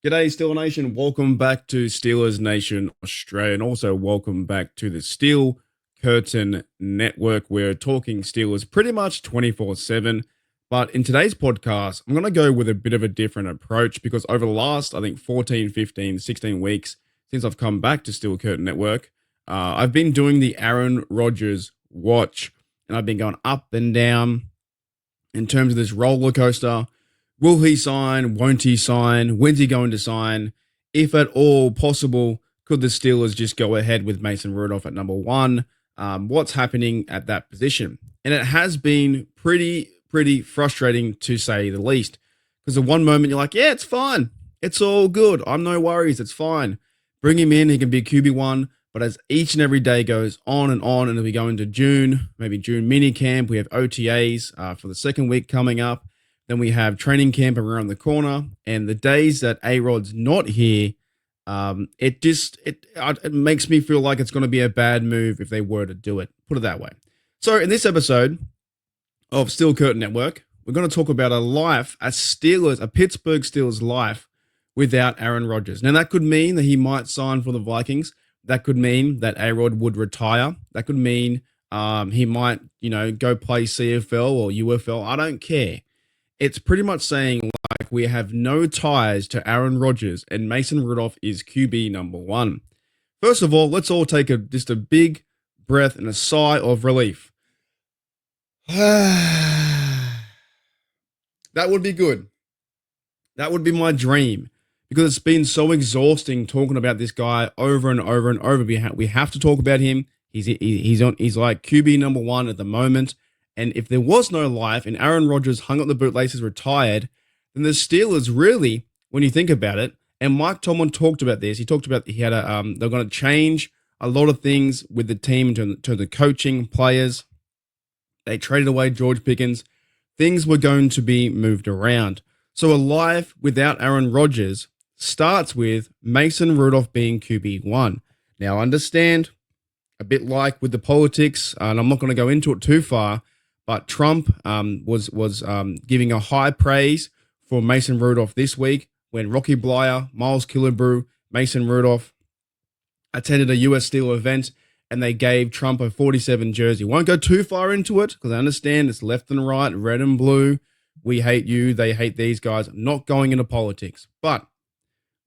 G'day, Steeler Nation. Welcome back to Steelers Nation Australia, and also welcome back to the Steel Curtain Network. We're talking Steelers pretty much 24/7. But in today's podcast, I'm going to go with a bit of a different approach because over the last, I think, 14, 15, 16 weeks since I've come back to Steel Curtain Network, I've been doing the Aaron Rodgers watch, and I've been going up and down in terms of this roller coaster. Will he sign? Won't he sign? When's he going to sign? If at all possible, could the Steelers just go ahead with Mason Rudolph at number one? What's happening at that position? And it has been pretty frustrating to say the least. Because at one moment you're like, yeah, it's fine. It's all good. I'm no worries. It's fine. Bring him in. He can be QB1. But as each and every day goes on, and we go into June, maybe June mini camp, we have OTAs for the second week coming up. Then we have training camp around the corner, and the days that A-Rod's not here, it makes me feel like it's going to be a bad move if they were to do it. Put it that way. So in this episode of Steel Curtain Network, we're going to talk about a Pittsburgh Steelers life without Aaron Rodgers. Now that could mean that he might sign for the Vikings. That could mean that A-Rod would retire. That could mean he might, go play CFL or UFL. I don't care. It's pretty much saying like we have no ties to Aaron Rodgers and Mason Rudolph is QB number one. First of all, let's all take just a big breath and a sigh of relief. That would be good. That would be my dream because it's been so exhausting talking about this guy over and over and over. We have to talk about him. He's like QB number one at the moment. And if there was no life and Aaron Rodgers hung up the bootlaces, retired, then the Steelers really, when you think about it, and Mike Tomlin talked about this. He talked about they're going to change a lot of things with the team to the coaching players. They traded away George Pickens. Things were going to be moved around. So a life without Aaron Rodgers starts with Mason Rudolph being QB1. Now understand, a bit like with the politics, and I'm not going to go into it too far, but Trump was giving a high praise for Mason Rudolph this week when Rocky Bleier, Miles Killebrew, Mason Rudolph attended a US Steel event and they gave Trump a 47 jersey. Won't go too far into it because I understand it's left and right, red and blue. We hate you. They hate these guys. I'm not going into politics. But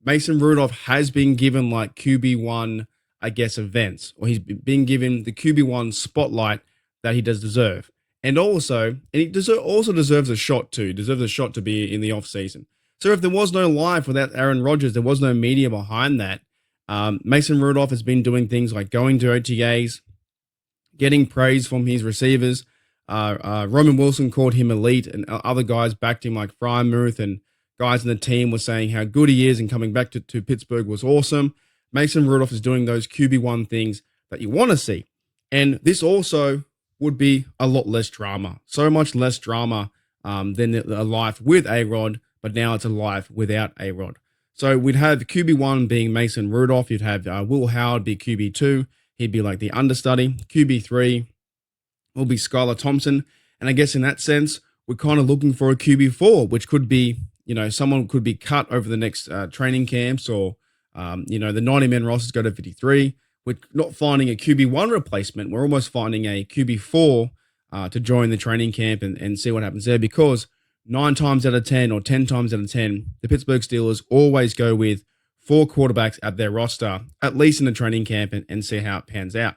Mason Rudolph has been given like QB1, I guess, events, or he's been given the QB1 spotlight that he does deserve. And he also deserves a shot too. He deserves a shot to be in the offseason. So if there was no life without Aaron Rodgers, there was no media behind that. Mason Rudolph has been doing things like going to OTAs, getting praise from his receivers. Roman Wilson called him elite, and other guys backed him like Frymuth, and guys in the team were saying how good he is and coming back to Pittsburgh was awesome. Mason Rudolph is doing those QB1 things that you want to see. And this also would be a lot less drama. So much less drama than a life with A-Rod, but now it's a life without A-Rod. So we'd have QB1 being Mason Rudolph. You'd have Will Howard be QB2. He'd be like the understudy. QB3 will be Skylar Thompson. And I guess in that sense, we're kind of looking for a QB4, which could be, someone could be cut over the next training camps or, the 90-man rosters go to 53. We're not finding a QB1 replacement. We're almost finding a QB4 to join the training camp and see what happens there because 9 times out of 10 or 10 times out of 10, the Pittsburgh Steelers always go with 4 quarterbacks at their roster, at least in the training camp, and see how it pans out.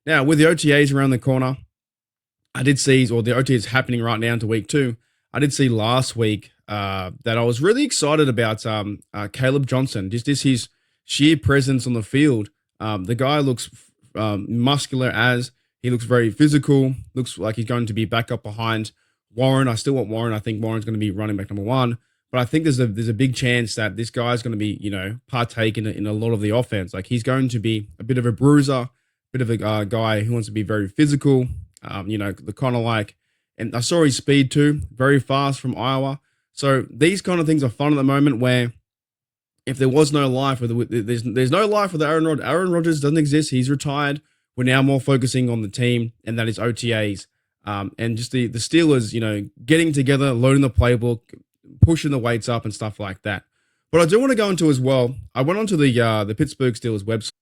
Now, with the OTAs around the corner, the OTAs happening right now into week 2, I did see last week that I was really excited about Caleb Johnson, just his sheer presence on the field. The guy looks muscular he looks very physical, looks like he's going to be back up behind Warren. I still want Warren. I think Warren's going to be running back number 1, but I think there's a big chance that this guy's going to be, partake in a lot of the offense. Like he's going to be a bit of a bruiser, a bit of a guy who wants to be very physical, the kind of like, and I saw his speed too, very fast from Iowa. So these kind of things are fun at the moment where if there was no life, there's no life with Aaron Rodgers. Aaron Rodgers doesn't exist. He's retired. We're now more focusing on the team, and that is OTAs. And just the Steelers, getting together, loading the playbook, pushing the weights up and stuff like that. But I do want to go into as well. I went onto the Pittsburgh Steelers website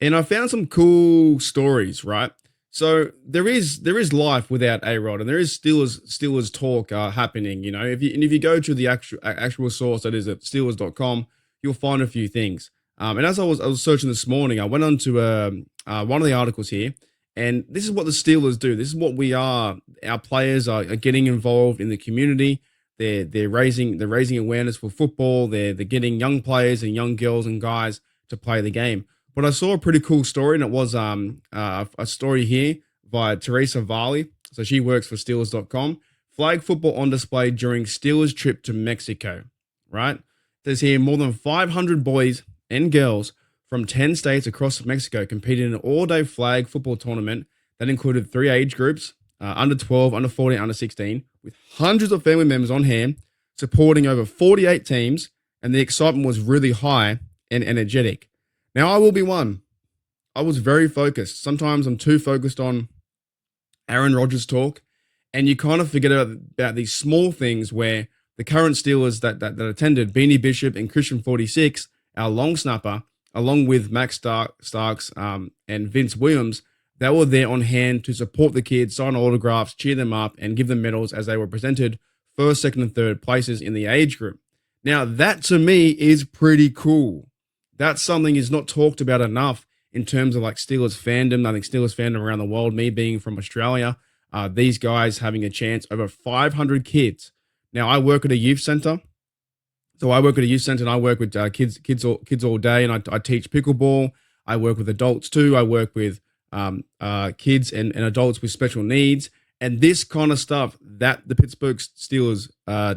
and I found some cool stories. Right, so there is life without A Rod, and there is Steelers talk happening. If you go to the actual source that is at Steelers.com, you'll find a few things. And as I was searching this morning, I went on to one of the articles here, and this is what the Steelers do. This is what we are. Our players are getting involved in the community. They're raising awareness for football. They're getting young players and young girls and guys to play the game. But I saw a pretty cool story, and it was a story here by Teresa Varley. So she works for Steelers.com. Flag football on display during Steelers trip to Mexico. Right? There's here more than 500 boys and girls from 10 states across Mexico competed in an all-day flag football tournament that included 3 age groups, under 12, under 14, under 16, with hundreds of family members on hand, supporting over 48 teams, and the excitement was really high and energetic. Now, I will be one. I was very focused. Sometimes I'm too focused on Aaron Rodgers talk, and you kind of forget about these small things where the current Steelers that attended, Beanie Bishop and Christian 46, our long snapper, along with Max Starks and Vince Williams, they were there on hand to support the kids, sign autographs, cheer them up, and give them medals as they were presented first, second, and third places in the age group. Now, that to me is pretty cool. That's something is not talked about enough in terms of like Steelers fandom. I think Steelers fandom around the world, me being from Australia, these guys having a chance, over 500 kids. Now, I work at a youth center. So I work at a youth center and I work with kids all day, and I teach pickleball. I work with adults too. I work with kids and adults with special needs. And this kind of stuff that the Pittsburgh Steelers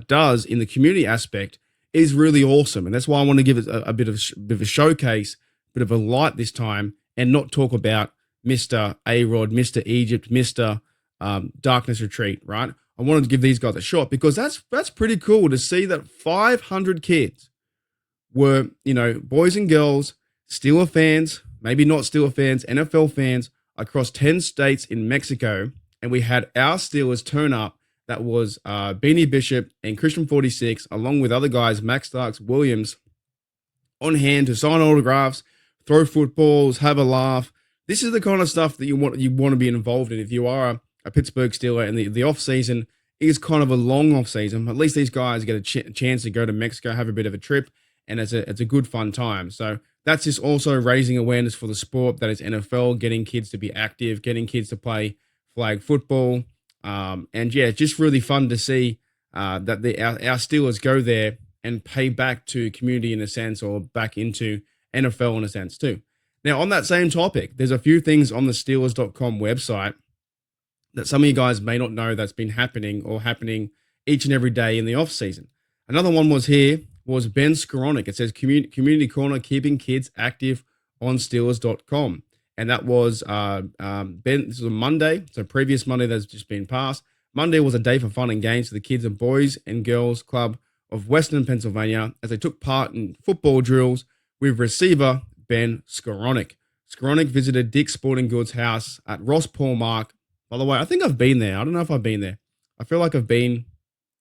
does in the community aspect is really awesome. And that's why I want to give it a bit of a showcase, a bit of a light this time, and not talk about Mr. A-Rod, Mr. Egypt, Mr. Darkness Retreat, right? I wanted to give these guys a shot because that's pretty cool to see that 500 kids were, boys and girls, Steeler fans, maybe not Steeler fans, NFL fans across 10 states in Mexico. And we had our Steelers turn up. That was Beanie Bishop and Christian 46, along with other guys, Max Starks, Williams, on hand to sign autographs, throw footballs, have a laugh. This is the kind of stuff that you want to be involved in if you are a Pittsburgh Steeler, and the off season is kind of a long off season. At least these guys get a chance to go to Mexico, have a bit of a trip, and it's a good fun time. So that's just also raising awareness for the sport that is NFL, getting kids to be active, getting kids to play flag football. And yeah, it's just really fun to see that our Steelers go there and pay back to community in a sense, or back into NFL in a sense too. Now, on that same topic, there's a few things on the Steelers.com website that some of you guys may not know that's been happening each and every day in the off season. Another one was Ben Skoranek. It says Community Corner, keeping kids active on Steelers.com. And that was Ben. This was a Monday, so previous Monday that's just been passed. Monday was a day for fun and games for the kids and boys and girls club of Western Pennsylvania as they took part in football drills with receiver Ben Skoranek. Skoranek visited Dick's Sporting Goods house at Ross Paul Mark. By the way, I think I've been there. I don't know if I've been there. I feel like I've been.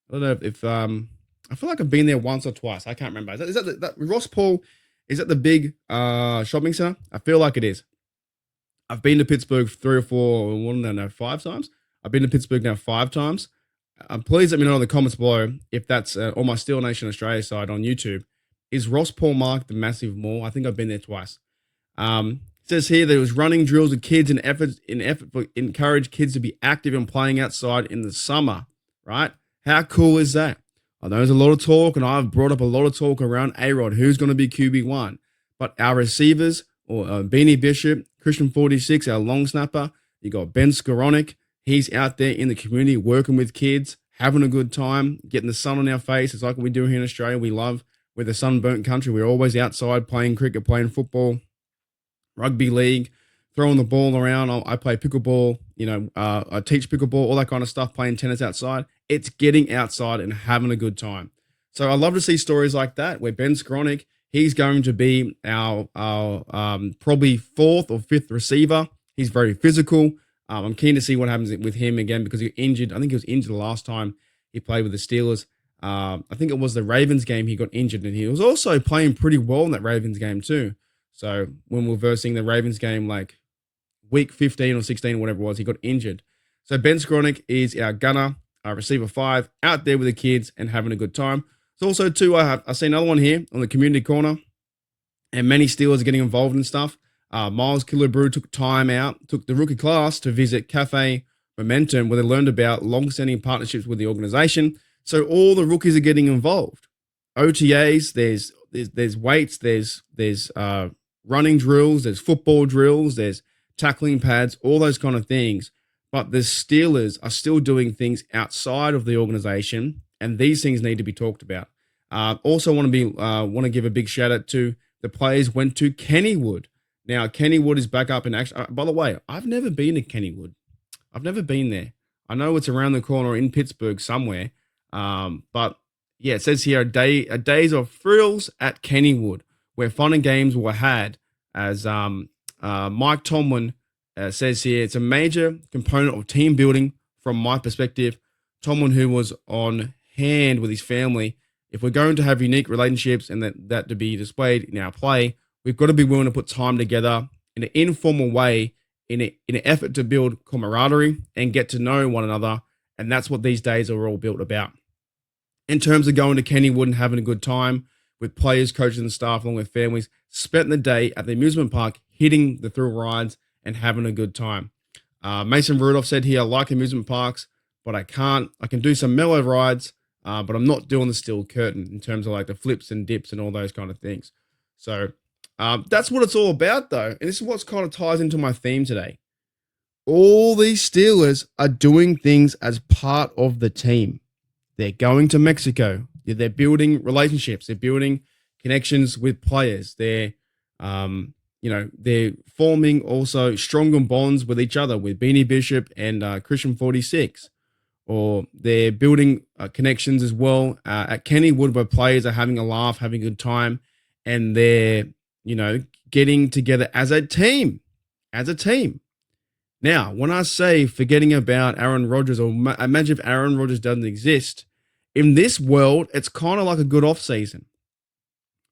I don't know if I feel like I've been there once or twice. I can't remember. Is that Ross Paul? Is that the big shopping center? I feel like it is. I've been to Pittsburgh 3 or 4, I don't know, 5 times. I've been to Pittsburgh now 5 times. Please let me know in the comments below if that's on my Steel Nation Australia side on YouTube. Is Ross Paul Mark the massive mall? I think I've been there twice. It says here there was running drills with kids in effort to encourage kids to be active and playing outside in the summer, right? How cool is that? I know there's a lot of talk, and I've brought up a lot of talk around A-Rod, who's going to be QB1. But our receivers, or Beanie Bishop, Christian 46, our long snapper, you got Ben Skoranek. He's out there in the community working with kids, having a good time, getting the sun on our face. It's like what we do here in Australia. We love, we're the sunburnt country. We're always outside playing cricket, playing football, rugby league, throwing the ball around. I play pickleball, I teach pickleball, all that kind of stuff, playing tennis outside. It's getting outside and having a good time. So I love to see stories like that where Ben Skoranek, he's going to be our probably 4th or 5th receiver. He's very physical. I'm keen to see what happens with him again because he injured. I think he was injured the last time he played with the Steelers. I think it was the Ravens game he got injured, and he was also playing pretty well in that Ravens game too. So when we're versing the Ravens game, like week 15 or 16, whatever it was, he got injured. So Ben Skronik is our gunner, receiver 5, out there with the kids and having a good time. There's also too, I see another one here on the community corner, and many Steelers are getting involved in stuff. Miles Killebrew took time out, took the rookie class to visit Cafe Momentum, where they learned about long-standing partnerships with the organization. So all the rookies are getting involved. OTAs, there's weights, there's running drills, there's football drills, there's tackling pads, all those kind of things. But the Steelers are still doing things outside of the organization, and these things need to be talked about. Also want to give a big shout out to the players went to Kennywood. Now, Kennywood is back up in action. By the way, I've never been to Kennywood. I've never been there. I know it's around the corner in Pittsburgh somewhere. But yeah, it says here a days of thrills at Kennywood, where fun and games were had. As Mike Tomlin says here, it's a major component of team building from my perspective. Tomlin, who was on hand with his family, if we're going to have unique relationships and that to be displayed in our play, we've got to be willing to put time together in an informal way in an effort to build camaraderie and get to know one another. And that's what these days are all built about. In terms of going to Kennywood and having a good time with players, coaches, and staff, along with families, spent the day at the amusement park, hitting the thrill rides and having a good time. Mason Rudolph said here, I like amusement parks, but I can do some mellow rides, but I'm not doing the steel curtain in terms of like the flips and dips and all those kind of things. So that's what it's all about, though. And this is what kind of ties into my theme today. All these Steelers are doing things as part of the team. They're going to Mexico. They're building relationships. They're building connections with players. They're forming also stronger bonds with each other, with Beanie Bishop and Christian 46. Or they're building connections as well at Kennywood, where players are having a laugh, having a good time, and they're, getting together as a team. Now, when I say forgetting about Aaron Rodgers, or imagine if Aaron Rodgers doesn't exist, in this world, it's kind of like a good off season,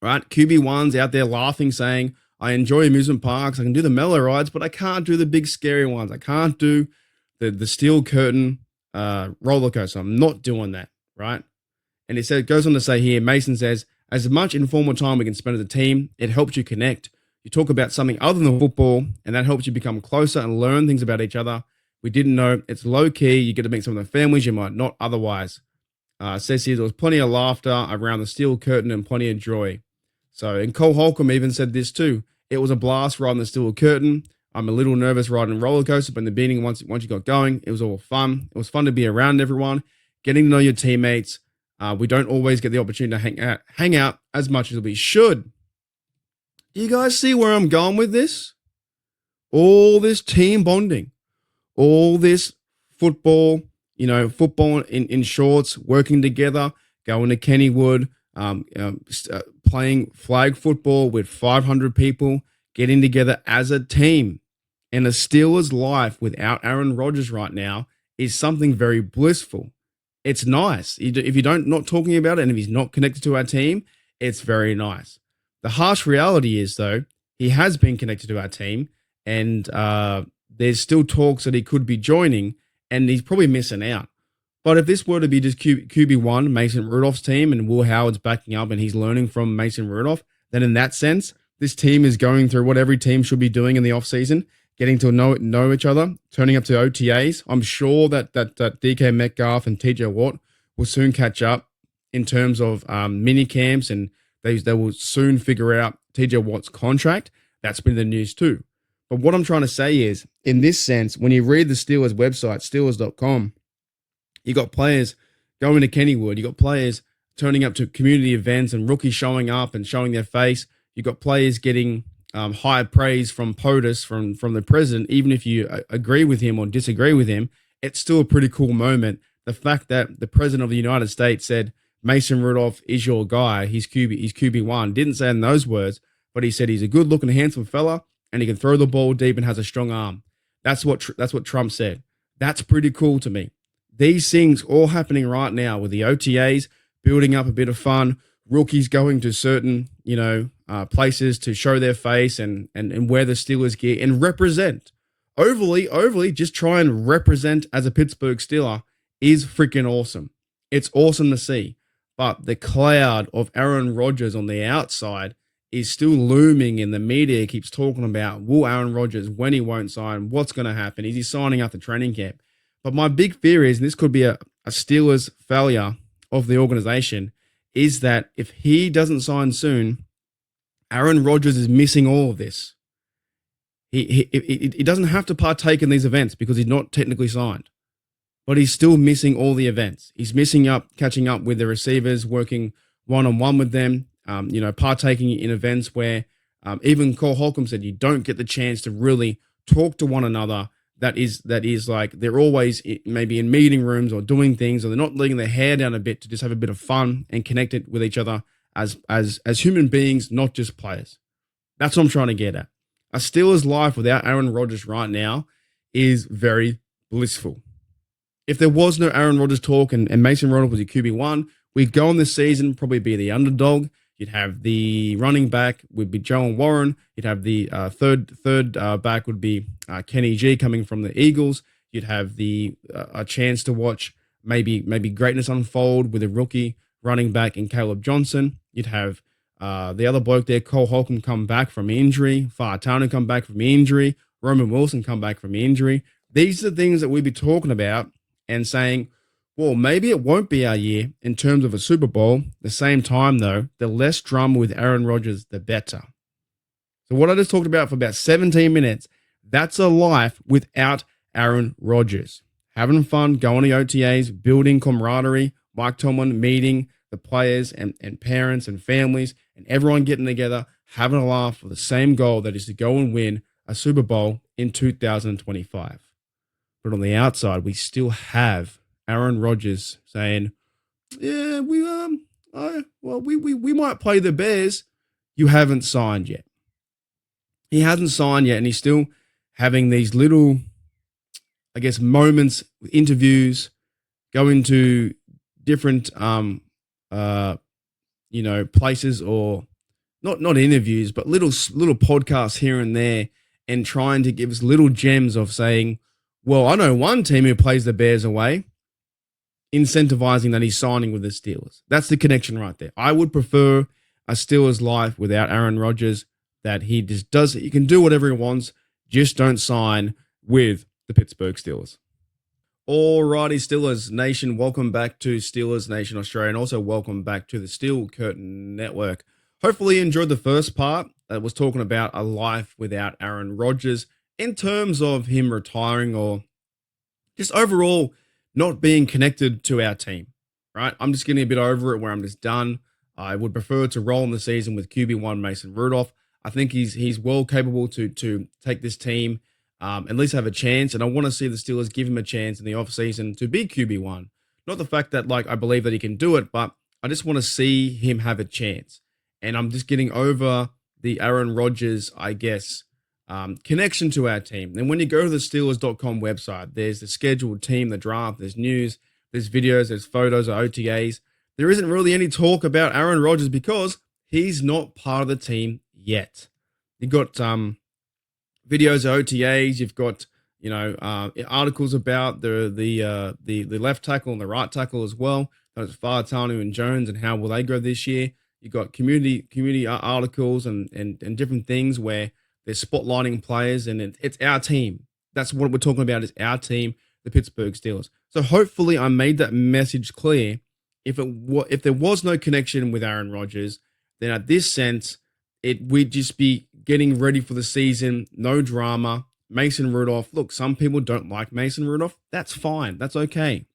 right? QB1's out there laughing, saying, I enjoy amusement parks. I can do the mellow rides, but I can't do the big scary ones. I can't do the steel curtain roller coaster. I'm not doing that, right? And it goes on to say here, Mason says, as much informal time we can spend as a team, it helps you connect. You talk about something other than football, and that helps you become closer and learn things about each other we didn't know. It's low key. You get to meet some of the families you might not otherwise. Says here there was plenty of laughter around the steel curtain and plenty of joy. So, and Cole Holcomb even said this too. It was a blast riding the steel curtain. I'm a little nervous riding a roller coaster, but in the beginning, once you got going, it was all fun. It was fun to be around everyone, getting to know your teammates. We don't always get the opportunity to hang out as much as we should. Do you guys see where I'm going with this? All this team bonding, all this football, football in shorts, working together, going to Kennywood, playing flag football with 500 people, getting together as a team. And a Steelers' life without Aaron Rodgers right now is something very blissful. It's nice. If you don't not talking about it, and if he's not connected to our team, it's very nice. The harsh reality is, though, he has been connected to our team, and there's still talks that he could be joining, and he's probably missing out. But if this were to be just QB1, Mason Rudolph's team, and Will Howard's backing up and he's learning from Mason Rudolph, then in that sense, this team is going through what every team should be doing in the offseason, getting to know each other, turning up to OTAs. I'm sure that DK Metcalf and TJ Watt will soon catch up in terms of mini camps, and they will soon figure out TJ Watt's contract. That's been the news too. But what I'm trying to say is, in this sense, when you read the Steelers website, Steelers.com, you got players going to Kennywood. You got players turning up to community events and rookies showing up and showing their face. You got players getting high praise from POTUS, from the president. Even if you agree with him or disagree with him, it's still a pretty cool moment. The fact that the president of the United States said, Mason Rudolph is your guy. He's QB1. Didn't say in those words, but he said he's a good-looking, handsome fella, and he can throw the ball deep and has a strong arm. That's what Trump said. That's pretty cool to me. These things all happening right now with the OTAs, building up a bit of fun. Rookies going to certain, places to show their face and wear the Steelers gear and represent. Overly, just try and represent as a Pittsburgh Steeler is freaking awesome. It's awesome to see. But the cloud of Aaron Rodgers on the outside is still looming, and the media keeps talking about, will Aaron Rodgers, when he won't sign, what's going to happen? Is he signing after training camp? But my big fear is, and this could be a Steelers failure of the organization, is that if he doesn't sign soon, Aaron Rodgers is missing all of this. He doesn't have to partake in these events because he's not technically signed, but he's still missing all the events. He's catching up with the receivers, working one-on-one with them, partaking in events where even Cole Holcomb said you don't get the chance to really talk to one another. That is like they're always maybe in meeting rooms or doing things, or they're not letting their hair down a bit to just have a bit of fun and connect it with each other as human beings, not just players. That's what I'm trying to get at. A Steelers life without Aaron Rodgers right now is very blissful. If there was no Aaron Rodgers talk and Mason Rudolph was your QB1, we'd go on this season, probably be the underdog. You'd have the running back would be Joe Warren. You'd have the third back would be Kenny G coming from the Eagles. You'd have a chance to watch maybe greatness unfold with a rookie running back in Caleb Johnson. You'd have the other bloke there, Cole Holcomb, come back from injury. Fahatanu come back from injury. Roman Wilson come back from injury. These are the things that we'd be talking about and saying, well, maybe it won't be our year in terms of a Super Bowl. At the same time, though, the less drama with Aaron Rodgers, the better. So what I just talked about for about 17 minutes, that's a life without Aaron Rodgers. Having fun, going to OTAs, building camaraderie, Mike Tomlin meeting the players and parents and families and everyone getting together, having a laugh for the same goal, that is to go and win a Super Bowl in 2025. But on the outside, we still have Aaron Rodgers saying, "Yeah, we might play the Bears. You haven't signed yet." He hasn't signed yet, and he's still having these little, I guess, moments, interviews, going to different, places, or not interviews, but little podcasts here and there, and trying to give us little gems of saying, well, I know one team who plays the Bears away, incentivizing that he's signing with the Steelers. That's the connection right there. I would prefer a Steelers life without Aaron Rodgers, that he just does it. He can do whatever he wants, just don't sign with the Pittsburgh Steelers. Alrighty, Steelers Nation, welcome back to Steelers Nation Australia, and also welcome back to the Steel Curtain Network. Hopefully you enjoyed the first part that was talking about a life without Aaron Rodgers in terms of him retiring, or just overall not being connected to our team, right? I'm just getting a bit over it where I'm just done. I would prefer to roll in the season with QB1 Mason Rudolph. I think he's well capable to take this team, at least have a chance. And I want to see the Steelers give him a chance in the offseason to be QB1. Not the fact that, I believe that he can do it, but I just want to see him have a chance. And I'm just getting over the Aaron Rodgers, I guess, connection to our team. And when you go to the Steelers.com website, there's the scheduled team, the draft, there's news, there's videos, there's photos of OTAs. There isn't really any talk about Aaron Rodgers because he's not part of the team yet. You've got videos of OTAs. You've got articles about the left tackle and the right tackle as well. Those Fahatanu and Jones, and how will they go this year? You've got community articles and different things where they're spotlighting players, and it's our team. That's what we're talking about, is our team, the Pittsburgh Steelers. So hopefully I made that message clear. If there was no connection with Aaron Rodgers, then at this sense, we'd just be getting ready for the season, no drama. Mason Rudolph, look, some people don't like Mason Rudolph. That's fine. That's okay.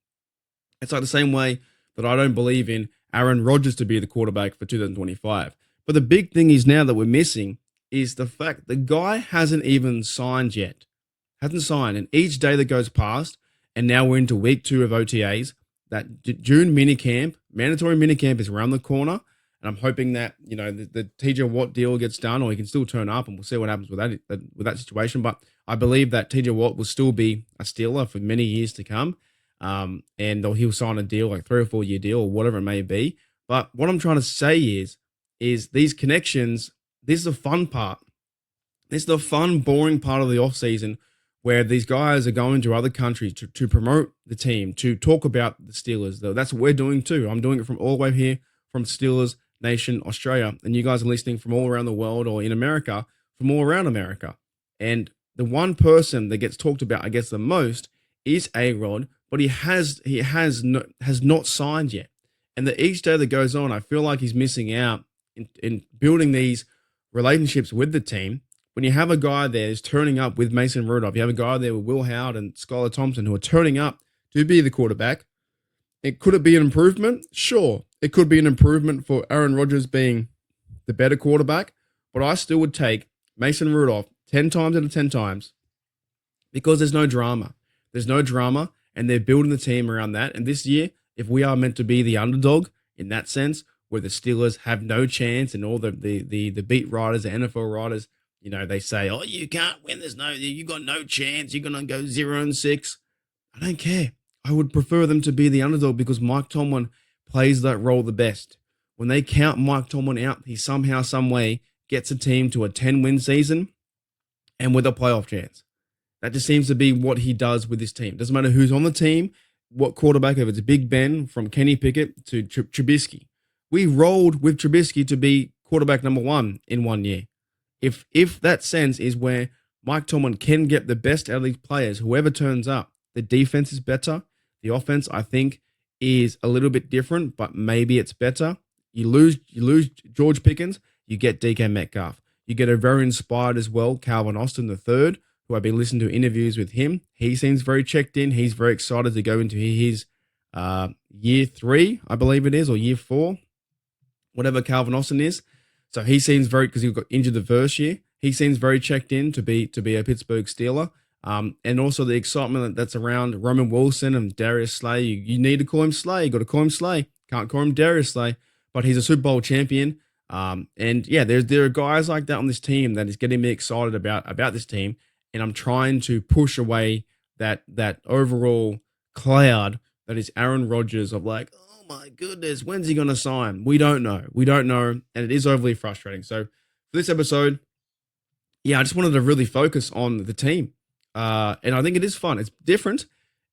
It's like the same way that I don't believe in Aaron Rodgers to be the quarterback for 2025. But the big thing is now that we're missing is the fact the guy hasn't even signed yet. Hasn't signed. And each day that goes past, and now we're into week 2 of OTAs, that June minicamp, mandatory minicamp, is around the corner. And I'm hoping that, the TJ Watt deal gets done, or he can still turn up, and we'll see what happens with that situation. But I believe that TJ Watt will still be a Steeler for many years to come. and or he'll sign a deal like 3 or 4 year deal or whatever it may be. But what I'm trying to say is these connections. This is the fun part. This is the fun, boring part of the off season where these guys are going to other countries to promote the team, to talk about the Steelers. Though that's what we're doing too. I'm doing it from all the way here from Steelers Nation, Australia, and you guys are listening from all around the world or in America from all around America. And the one person that gets talked about, I guess, the most is A-Rod, but has not signed yet. And that each day that goes on, I feel like he's missing out in building these relationships with the team. When you have a guy there who's turning up with Mason Rudolph, you have a guy there with Will Howard and Skylar Thompson who are turning up to be the quarterback. Could it be an improvement? Sure. It could be an improvement for Aaron Rodgers being the better quarterback, but I still would take Mason Rudolph 10 times out of 10 times because there's no drama. There's no drama, and they're building the team around that. And this year, if we are meant to be the underdog in that sense, where the Steelers have no chance and all the beat writers, the NFL writers, they say, oh, you can't win. You got no chance. You're going to go 0-6. I don't care. I would prefer them to be the underdog because Mike Tomlin plays that role the best. When they count Mike Tomlin out, he somehow, some way gets a team to a 10-win season and with a playoff chance. That just seems to be what he does with his team. Doesn't matter who's on the team, what quarterback, if it's Big Ben from Kenny Pickett to Trubisky. We rolled with Trubisky to be quarterback number 1 in 1 year. If that sense is where Mike Tomlin can get the best out of these players, whoever turns up, the defense is better. The offense, I think, is a little bit different, but maybe it's better. You lose George Pickens, you get DK Metcalf. You get a very inspired as well, Calvin Austin III, who I've been listening to interviews with him. He seems very checked in. He's very excited to go into his year 3, I believe it is, or year 4, whatever Calvin Austin is. So he seems very, because he got injured the first year, he seems very checked in to be a Pittsburgh Steeler. And also the excitement that's around Roman Wilson and Darius Slay. You need to call him Slay. You got to call him Slay. Can't call him Darius Slay, but he's a Super Bowl champion. And yeah, there are guys like that on this team that is getting me excited about this team. And I'm trying to push away that overall cloud that is Aaron Rodgers of like, oh my goodness, when's he going to sign? We don't know. And it is overly frustrating. So for this episode, yeah, I just wanted to really focus on the team. And I think it is fun. It's different.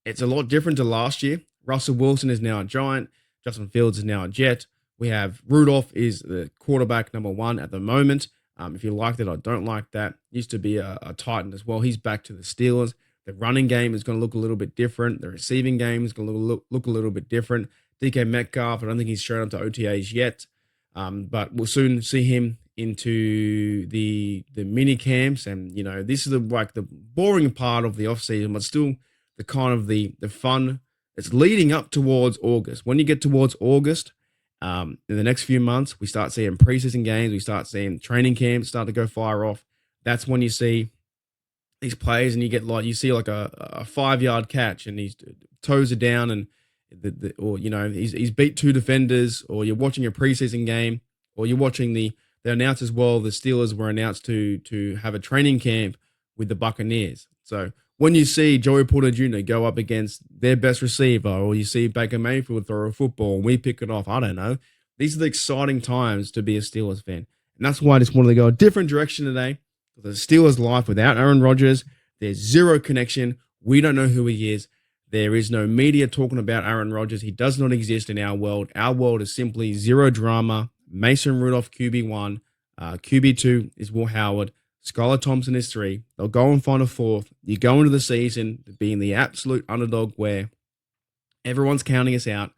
It's a lot different to last year. Russell Wilson is now a Giant. Justin Fields is now a Jet. We have Rudolph is the quarterback number 1 at the moment. If you like that, I don't like that. Used to be a Titan as well. He's back to the Steelers. The running game is going to look a little bit different. The receiving game is going to look a little bit different. DK Metcalf, I don't think he's shown up to OTAs yet, but we'll soon see him into the mini camps. And this is the boring part of the off season, but still the kind of the fun. It's leading up towards August. When you get towards August, in the next few months, we start seeing preseason games. We start seeing training camps start to go fire off. That's when you see these players, and you see like a 5-yard catch, and his toes are down, and he's beat 2 defenders, or you're watching a preseason game, or you're watching they announced as well. The Steelers were announced to have a training camp with the Buccaneers. So when you see Joey Porter Jr. go up against their best receiver, or you see Baker Mayfield throw a football and we pick it off, I don't know. These are the exciting times to be a Steelers fan. And that's why I just wanted to go a different direction today. The Steelers' life without Aaron Rodgers, there's zero connection. We don't know who he is. There is no media talking about Aaron Rodgers. He does not exist in our world. Our world is simply zero drama. Mason Rudolph, QB1. QB2 is Will Howard. Skylar Thompson is 3. They'll go and find a 4th. You go into the season being the absolute underdog where everyone's counting us out.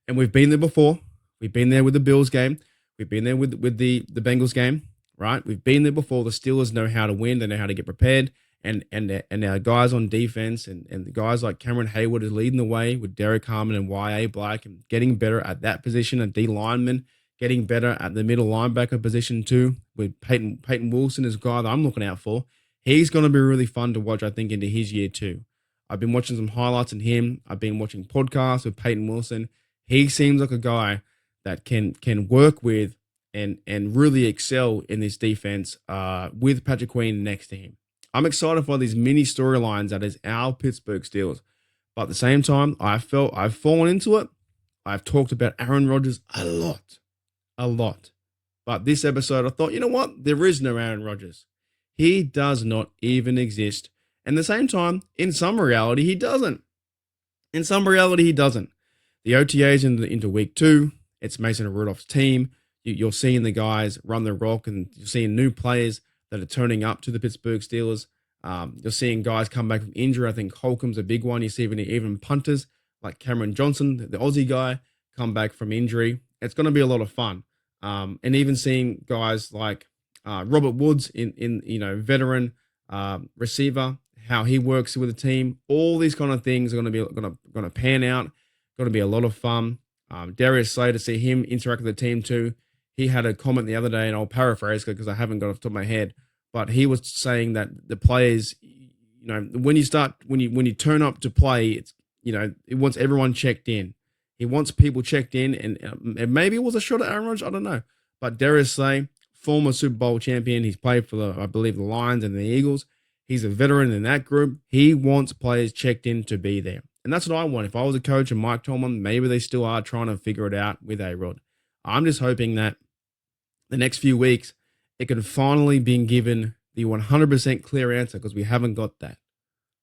And we've been there before. We've been there with the Bills game. We've been there with the Bengals game, right? We've been there before. The Steelers know how to win. They know how to get prepared. And our guys on defense and the guys like Cameron Hayward is leading the way with Derek Harmon and Y.A. Black and getting better at that position, a D lineman, getting better at the middle linebacker position too, with Peyton Wilson is a guy that I'm looking out for. He's going to be really fun to watch, I think, into his year 2. I've been watching some highlights on him. I've been watching podcasts with Peyton Wilson. He seems like a guy that can work with and really excel in this defense with Patrick Queen next to him. I'm excited for these mini storylines that is our Pittsburgh Steelers. But at the same time, I've fallen into it. I've talked about Aaron Rodgers a lot, a lot. But this episode, I thought, you know what? There is no Aaron Rodgers. He does not even exist. And at the same time, in some reality, he doesn't. In some reality, he doesn't. The OTAs into week 2, it's Mason Rudolph's team. You're seeing the guys run the rock, and you're seeing new players that are turning up to the Pittsburgh Steelers. You're seeing guys come back from injury. I think Holcomb's a big one. You see even punters like Cameron Johnson, the Aussie guy, come back from injury. It's going to be a lot of fun. And even seeing guys like Robert Woods in veteran receiver, how he works with the team. All these kind of things are going to pan out. Going to be a lot of fun. Darius Slay, to see him interact with the team too. He had a comment the other day, and I'll paraphrase because I haven't got it off the top of my head, but he was saying that the players, when you turn up to play, it's, it wants everyone checked in. He wants people checked in, and maybe it was a shot at Aaron Rodgers, I don't know. But Darius Slay, former Super Bowl champion, he's played for I believe the Lions and the Eagles. He's a veteran in that group. He wants players checked in to be there. And that's what I want. If I was a coach and Mike Tomlin, maybe they still are trying to figure it out with A-Rod. I'm just hoping that the next few weeks, it can finally be given the 100% clear answer, because we haven't got that.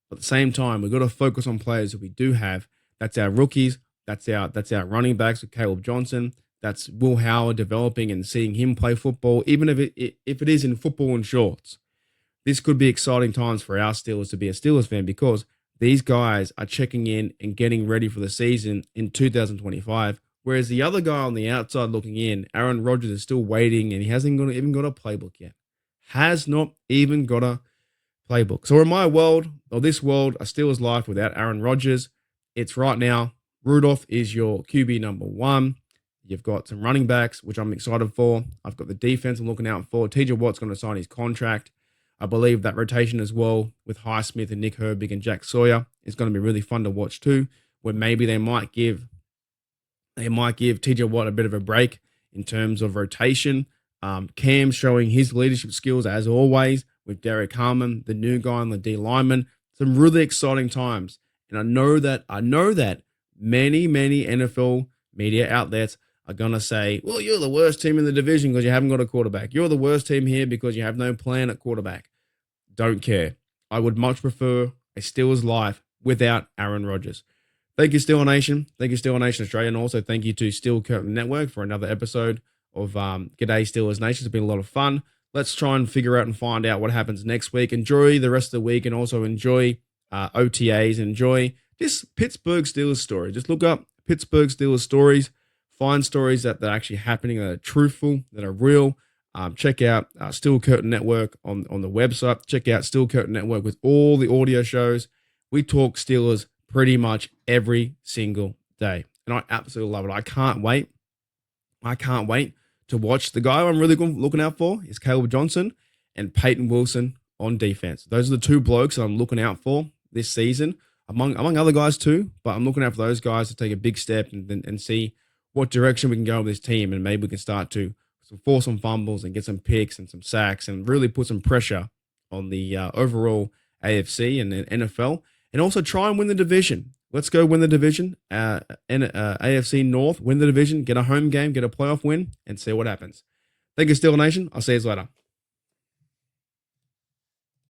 But at the same time, we've got to focus on players that we do have. That's our rookies. That's our running backs with Caleb Johnson. That's Will Howard developing and seeing him play football, even if it is in football and shorts. This could be exciting times for our Steelers to be a Steelers fan, because these guys are checking in and getting ready for the season in 2025. Whereas the other guy on the outside looking in, Aaron Rodgers, is still waiting, and he hasn't even got a playbook yet. Has not even got a playbook. So in my world, or this world, a Steelers life without Aaron Rodgers, it's right now, Rudolph is your QB number 1. You've got some running backs, which I'm excited for. I've got the defense I'm looking out for. TJ Watt's going to sign his contract. I believe that rotation as well with Highsmith and Nick Herbig and Jack Sawyer is going to be really fun to watch too, where maybe they might give TJ Watt a bit of a break in terms of rotation. Cam showing his leadership skills as always with Derek Harmon, the new guy on the D lineman. Some really exciting times. And I know that many NFL media outlets are going to say, well, you're the worst team in the division because you haven't got a quarterback. You're the worst team here because you have no plan at quarterback. Don't care. I would much prefer a Steelers life without Aaron Rodgers. Thank you, Steeler Nation. Thank you, Steeler Nation Australia. And also thank you to Steel Curtain Network for another episode of G'day Steelers Nation. It's been a lot of fun. Let's try and figure out and find out what happens next week. Enjoy the rest of the week, and also enjoy OTAs. Enjoy this Pittsburgh Steelers story. Just look up Pittsburgh Steelers stories. Find stories that are actually happening, that are truthful, that are real. Check out Steel Curtain Network on the website. Check out Steel Curtain Network with all the audio shows. We talk Steelers pretty much every single day, and I absolutely love it. I can't wait to watch. The guy I'm really looking out for is Caleb Johnson and Peyton Wilson on defense. Those are the two blokes that I'm looking out for this season, among other guys too, but I'm looking out for those guys to take a big step and see what direction we can go with this team, and maybe we can start to force some fumbles and get some picks and some sacks and really put some pressure on the overall AFC and the NFL, and also try and win the division. Let's go win the division, AFC North, win the division, get a home game, get a playoff win, and see what happens. Thank you, Steel Nation. I'll see you later.